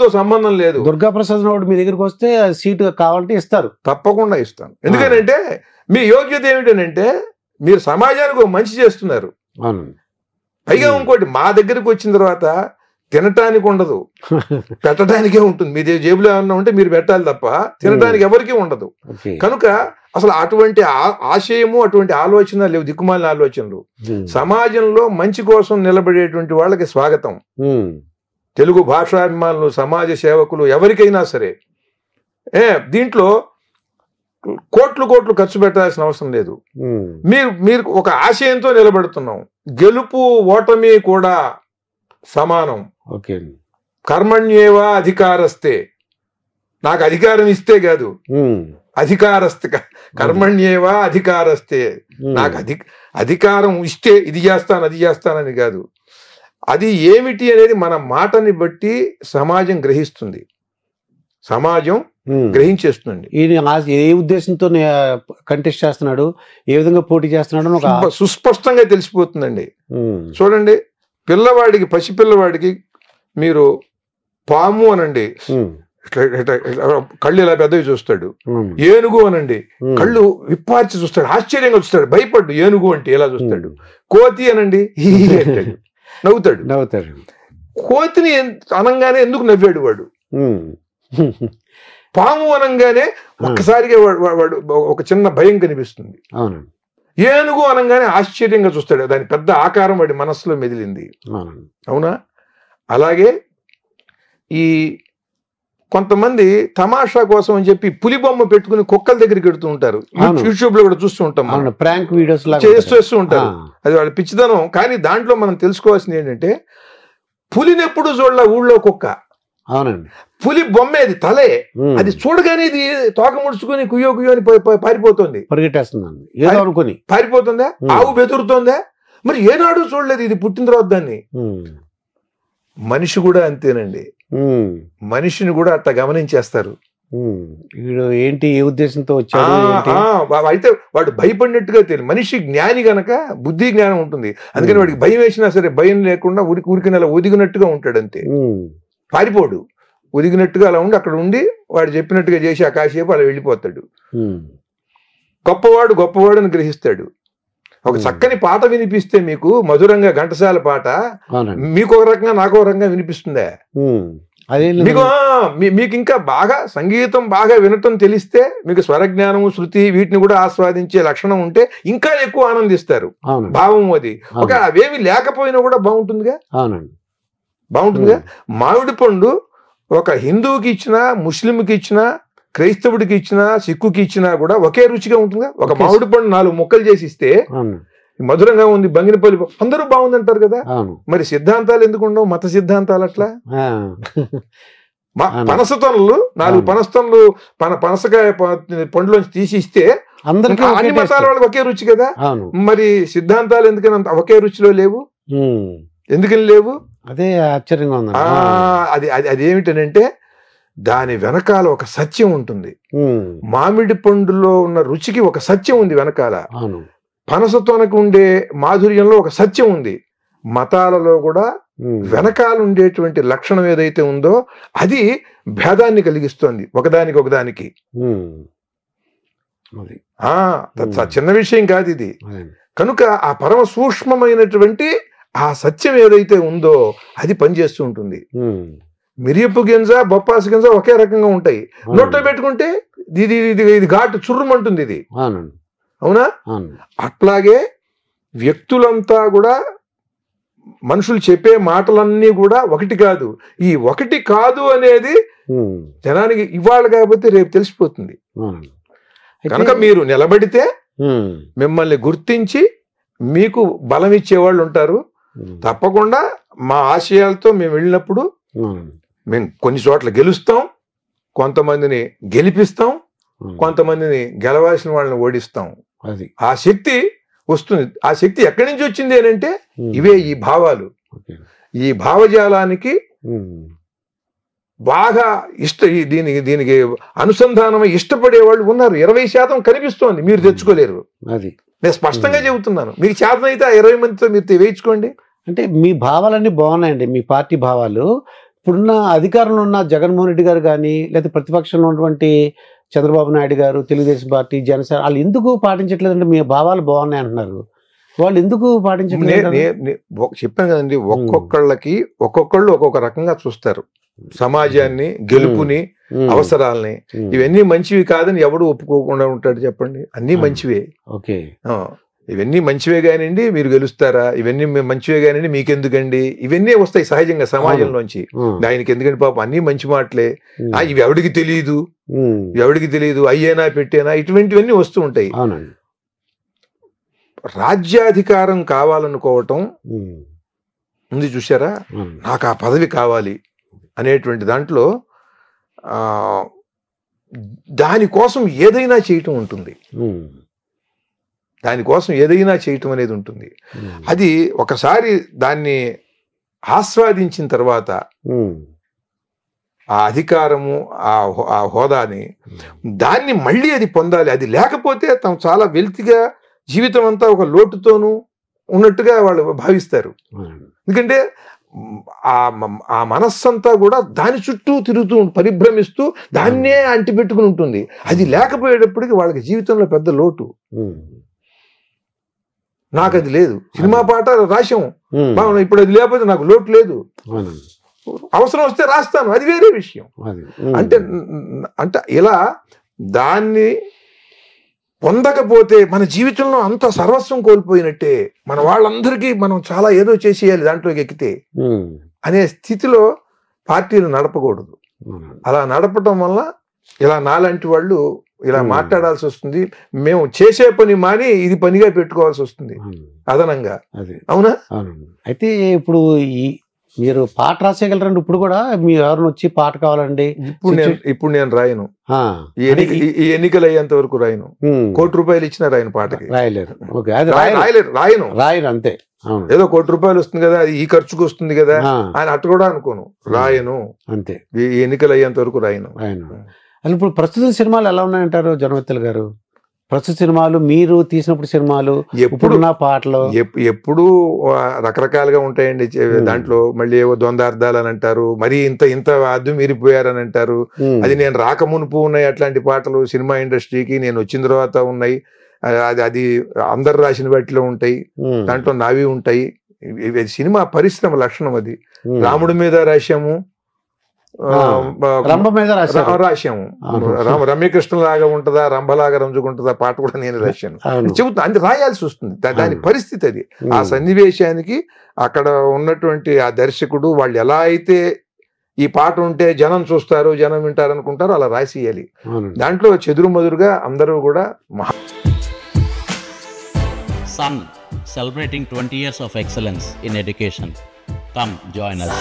తో సంబంధం లేదు. దుర్గా ప్రసాద్ రావు మీ దగ్గరికి వస్తే సీటు కావాలంటే ఇస్తారు, తప్పకుండా ఇస్తాను. ఎందుకనంటే మీ యోగ్యత ఏమిటనంటే మీరు సమాజానికి ఒక మంచి చేస్తున్నారు. పైగా ఇంకోటి, మా దగ్గరికి వచ్చిన తర్వాత తినటానికి ఉండదు, పెట్టడానికే ఉంటుంది. మీ జేబులో ఏమన్నా ఉంటే మీరు పెట్టాలి తప్ప తినడానికి ఎవరికీ ఉండదు. కనుక అసలు అటువంటి ఆశయము, అటువంటి ఆలోచన లేవు, దిక్కుమాలిన ఆలోచనలు. సమాజంలో మంచి కోసం నిలబడేటువంటి వాళ్ళకి స్వాగతం. తెలుగు భాషాభిమానులు, సమాజ సేవకులు, ఎవరికైనా సరే దీంట్లో కోట్లు కోట్లు ఖర్చు పెట్టాల్సిన అవసరం లేదు. మీరు ఒక ఆశయంతో నిలబడుతున్నాం. గెలుపు ఓటమి కూడా సమానం. కర్మణ్యేవా అధికారస్తే, నాకు అధికారం ఇస్తే కాదు, అధికారస్తే, కర్మణ్యేవా అధికారస్తే, నాకు అధికారం ఇస్తే ఇది చేస్తాను అది చేస్తానని కాదు. అది ఏమిటి అనేది మన మాటని బట్టి సమాజం గ్రహిస్తుంది, సమాజం గ్రహించేస్తుంది. ఈయన ఏ ఉద్దేశంతో కంటెస్ట్ చేస్తున్నాడు, ఏ విధంగా పోటీ చేస్తున్నాడు సుస్పష్టంగా తెలిసిపోతుందండి. చూడండి, పిల్లవాడికి, పసిపిల్లవాడికి మీరు పాము అనండి, కళ్ళు ఇలా పెద్దవి చూస్తాడు. ఏనుగు అనండి, కళ్ళు విప్పార్చి చూస్తాడు, ఆశ్చర్యంగా చూస్తాడు, భయపడ్డు. ఏనుగు అంటే ఎలా చూస్తాడు. కోతి అనండి, అంటాడు, నవ్వుతాడు. కోతిని అనంగానే ఎందుకు నవ్వాడు వాడు? పాము అనంగానే ఒక్కసారిగా వాడు ఒక చిన్న భయం కనిపిస్తుంది. ఏనుగు అనంగానే ఆశ్చర్యంగా చూస్తాడు, దాని పెద్ద ఆకారం వాడి మనస్సులో మెదిలింది. అవునా? అలాగే ఈ కొంతమంది తమాషా కోసం అని చెప్పి పులి బొమ్మ పెట్టుకుని కుక్కల దగ్గరికి వెడుతూ ఉంటారు. యూట్యూబ్ లో కూడా చూస్తూ ఉంటాం, ప్రాంక్ వీడియోస్ చేస్తూ ఉంటారు. అది వాళ్ళ పిచ్చిదనం. కానీ దాంట్లో మనం తెలుసుకోవాల్సింది ఏంటంటే, పులిని ఎప్పుడు చూడలే ఊళ్ళో కుక్క. అవునండి, పులి బొమ్మే, అది తలే. అది చూడగానే ఇది తోక ముడుచుకుని కుయ్యో కుయ్యో అని పారిపోతుంది, పరిగెట్టేస్తుంది, పారిపోతుందా? ఆవు బెదురుతోందా? మరి ఏనాడు చూడలేదు ఇది పుట్టిన తర్వాత దాన్ని. మనిషి కూడా అంతేనండి, మనిషిని కూడా అట్లా గమనించేస్తారు. ఏంటి, ఏ ఉద్దేశంతో వచ్చాడు అయితే వాడు భయపడినట్టుగా తెలియదు. మనిషి జ్ఞాని గనక బుద్ధి జ్ఞానం ఉంటుంది. అందుకని వాడికి భయం వేసినా సరే భయం లేకుండా ఉరికి నెల ఒదిగినట్టుగా ఉంటాడు, అంతే. పారిపోడు, ఒదిగినట్టుగా అలా ఉండి అక్కడ ఉండి వాడు చెప్పినట్టుగా చేసి ఆ కాసేపు అలా వెళ్ళిపోతాడు. గొప్పవాడు అని గ్రహిస్తాడు. ఒక చక్కని పాట వినిపిస్తే మీకు మధురంగా, ఘంటసాల పాట మీకు ఒక రకంగా నాకు ఒక రకంగా వినిపిస్తుందా? మీకు ఇంకా బాగా సంగీతం బాగా వినటం తెలిస్తే, మీకు స్వరజ్ఞానము, శృతి వీటిని కూడా ఆస్వాదించే లక్షణం ఉంటే ఇంకా ఎక్కువ ఆనందిస్తారు. భావం అది ఒక అవేమి లేకపోయినా కూడా బాగుంటుందిగా. మామిడి పండు ఒక హిందువుకి ఇచ్చినా, ముస్లింకి ఇచ్చినా, క్రైస్తవుడికి ఇచ్చినా, సిక్కుకి ఇచ్చినా కూడా ఒకే రుచిగా ఉంటుందిగా. ఒక మామిడి పండు 4 ముక్కలు చేసి ఇస్తే మధురంగా ఉంది, బంగినపల్లి అందరూ బాగుందంటారు కదా. మరి సిద్ధాంతాలు ఎందుకు ఉండవు? మత సిద్ధాంతాలు అట్లా. పనస తొనలు 4 పనస తొనలు పనసకాయ పండులోంచి తీసి ఇస్తే అన్ని మతాల వాళ్ళకి ఒకే రుచి కదా. మరి సిద్ధాంతాలు ఎందుకని ఒకే రుచిలో లేవు? ఎందుకని లేవు? అదే ఆశ్చర్యంగా ఉంది. అదేమిటనంటే దాని వెనకాల ఒక సత్యం ఉంటుంది. మామిడి పండులో ఉన్న రుచికి ఒక సత్యం ఉంది వెనకాల. పనసతోనకు ఉండే మాధుర్యంలో ఒక సత్యం ఉంది. మతాలలో కూడా వెనకాల ఉండేటువంటి లక్షణం ఏదైతే ఉందో అది భేదాన్ని కలిగిస్తోంది ఒకదానికి. చిన్న విషయం కాదు ఇది. కనుక ఆ పరమ సూక్ష్మమైనటువంటి ఆ సత్యం ఏదైతే ఉందో అది పనిచేస్తూ ఉంటుంది. మిరియపు గింజ, బొప్పాసి గింజ ఒకే రకంగా ఉంటాయి. నోట్లో పెట్టుకుంటే ఇది ఘాటు చుర్రుమంటుంది ఇది. అవునా? అట్లాగే వ్యక్తులంతా కూడా, మనుషులు చెప్పే మాటలన్నీ కూడా ఒకటి కాదు. ఈ ఒకటి కాదు అనేది జనానికి ఇవాళ కాకపోతే రేపు తెలిసిపోతుంది. కనుక మీరు నిలబడితే మిమ్మల్ని గుర్తించి మీకు బలం ఇచ్చేవాళ్ళు ఉంటారు. తప్పకుండా మా ఆశయాలతో మేము వెళ్ళినప్పుడు మేము కొన్ని చోట్ల గెలుస్తాం, కొంతమందిని గెలిపిస్తాం, కొంతమందిని గెలవాల్సిన వాళ్ళని ఓడిస్తాం. ఆ శక్తి వస్తుంది. ఆ శక్తి ఎక్కడి నుంచి వచ్చింది అంటే ఇవే ఈ భావాలు. ఈ భావజాలానికి బాగా దీనికి అనుసంధానం ఇష్టపడే వాళ్ళు ఉన్నారు. 20% కనిపిస్తోంది, మీరు తెచ్చుకోలేరు. నేను స్పష్టంగా చెబుతున్నాను. మీకు చేతనైతే ఆ 20 మందితో మీరు వేయించుకోండి. అంటే మీ భావాలన్నీ బాగున్నాయండి, మీ పార్టీ భావాలు. ఇప్పుడున్న అధికారంలో ఉన్న జగన్మోహన్ రెడ్డి గారు కానీ లేదా ప్రతిపక్షంలో ఉన్నటువంటి చంద్రబాబు నాయుడు గారు, తెలుగుదేశం పార్టీ, జనసేన వాళ్ళు ఎందుకు పాటించట్లేదంటే మీ భావాలు బాగున్నాయి అంటున్నారు. వాళ్ళు ఎందుకు పాటించట్లేదు? చెప్పాను కదండి, ఒక్కొక్కళ్ళు ఒక్కొక్క రకంగా చూస్తారు సమాజాన్ని, గెలుపుని, అవసరాలని. ఇవన్నీ మంచివి కాదని ఎవడు ఒప్పుకోకుండా ఉంటాడు చెప్పండి? అన్ని మంచివే. ఓకే, ఇవన్నీ మంచివే కానివ్వండి, మీరు గెలుస్తారా, ఇవన్నీ మీకెందుకండి, మీకెందుకండి, ఇవన్నీ వస్తాయి సహజంగా సమాజంలోంచి. ఆయనకి ఎందుకంటే పాపం అన్ని మంచి మాటలే, ఇవి ఎవడికి తెలియదు, అయ్యేనా పెట్టేనా, ఇటువంటివన్నీ వస్తూ ఉంటాయి. రాజ్యాధికారం కావాలనుకోవటం ఉంది చూసారా, నాకు ఆ పదవి కావాలి అనేటువంటి దాంట్లో దానికోసం ఏదైనా చేయటం ఉంటుంది, దానికోసం ఏదైనా చేయటం అనేది ఉంటుంది. అది ఒకసారి దాన్ని ఆస్వాదించిన తర్వాత ఆ అధికారము, ఆ హోదాని, దాన్ని మళ్ళీ అది పొందాలి. అది లేకపోతే తను చాలా వెల్తిగా జీవితం అంతా ఒక లోటుతోనూ ఉన్నట్టుగా వాళ్ళు భావిస్తారు. ఎందుకంటే ఆ మనస్సంతా కూడా దాని చుట్టూ తిరుగుతూ పరిభ్రమిస్తూ దాన్నే అంటిపెట్టుకుని ఉంటుంది. అది లేకపోయేటప్పటికి వాళ్ళకి జీవితంలో పెద్ద లోటు. నాకు అది లేదు, సినిమా పాట రాశాము, ఇప్పుడు అది లేకపోతే నాకు లోటు లేదు, అవసరం వస్తే రాస్తాను, అది వేరే విషయం. అంటే ఇలా దాన్ని పొందకపోతే మన జీవితంలో అంత సర్వస్వం కోల్పోయినట్టే. మన వాళ్ళందరికీ మనం చాలా ఏదో చేసేయాలి దాంట్లోకి ఎక్కితే అనే స్థితిలో పార్టీలు నడపకూడదు. అలా నడపటం వల్ల ఇలా నాలాంటి వాళ్ళు ఇలా మాట్లాడాల్సి వస్తుంది. మేము చేసే పని మాని ఇది పనిగా పెట్టుకోవాల్సి వస్తుంది అదనంగా. అవునా? అయితే ఇప్పుడు మీరు పాట రాసేయగలరండి? ఇప్పుడు కూడా మీ ఎవరిని వచ్చి పాట కావాలండి? ఇప్పుడు నేను రాయను, ఈ ఎన్నికలు అయ్యేంత వరకు రాయను. ₹1,00,00,000 ఇచ్చినా రాయను, పాటకి రాయలేరు. రాయను అంతే. ఏదో ₹1,00,00,000 వస్తుంది కదా, ఈ ఖర్చుకు వస్తుంది కదా అని అట్టు కూడా అనుకోను, రాయను అంతే. ఈ ఎన్నికలు అయ్యేంత వరకు రాయను. అసలు ఇప్పుడు ప్రస్తుతం సినిమాలు ఎలా ఉన్నాయంటారు జనవెత్తల గారు? ప్రస్తుత సినిమాలు, మీరు తీసినప్పుడు సినిమాలు, ఎప్పుడున్న పాటలు ఎప్పుడు రకరకాలుగా ఉంటాయండి. దాంట్లో మళ్ళీ ఏవో ద్వంద్వార్థాలు అని అంటారు, మరీ ఇంత అద్దు మీరిపోయారని అంటారు. అది నేను రాకమునుపు ఉన్నాయి అట్లాంటి పాటలు, సినిమా ఇండస్ట్రీకి నేను వచ్చిన తర్వాత ఉన్నాయి. అది అందరు రాసిన వాటిలో ఉంటాయి, దాంట్లో నావి ఉంటాయి. సినిమా పరిశ్రమ లక్షణం అది. రాముడి మీద రాశాము, రాశాము, రమ్యకృష్ణలాగా ఉంటుందా, రంభలాగా రంజుకుంటుందా పాట కూడా నేను రాశాను. చెబుతా, అంటే రాయాల్సి వస్తుంది, దాని పరిస్థితి అది. ఆ సన్నివేశానికి అక్కడ ఉన్నటువంటి ఆ దర్శకుడు వాళ్ళు ఎలా అయితే ఈ పాట ఉంటే జనం చూస్తారు, జనం వింటారు అనుకుంటారు, అలా రాసేయాలి. దాంట్లో చెదురుమదురుగా అందరూ కూడా Sun celebrating 20 years of excellence in education. Come join us.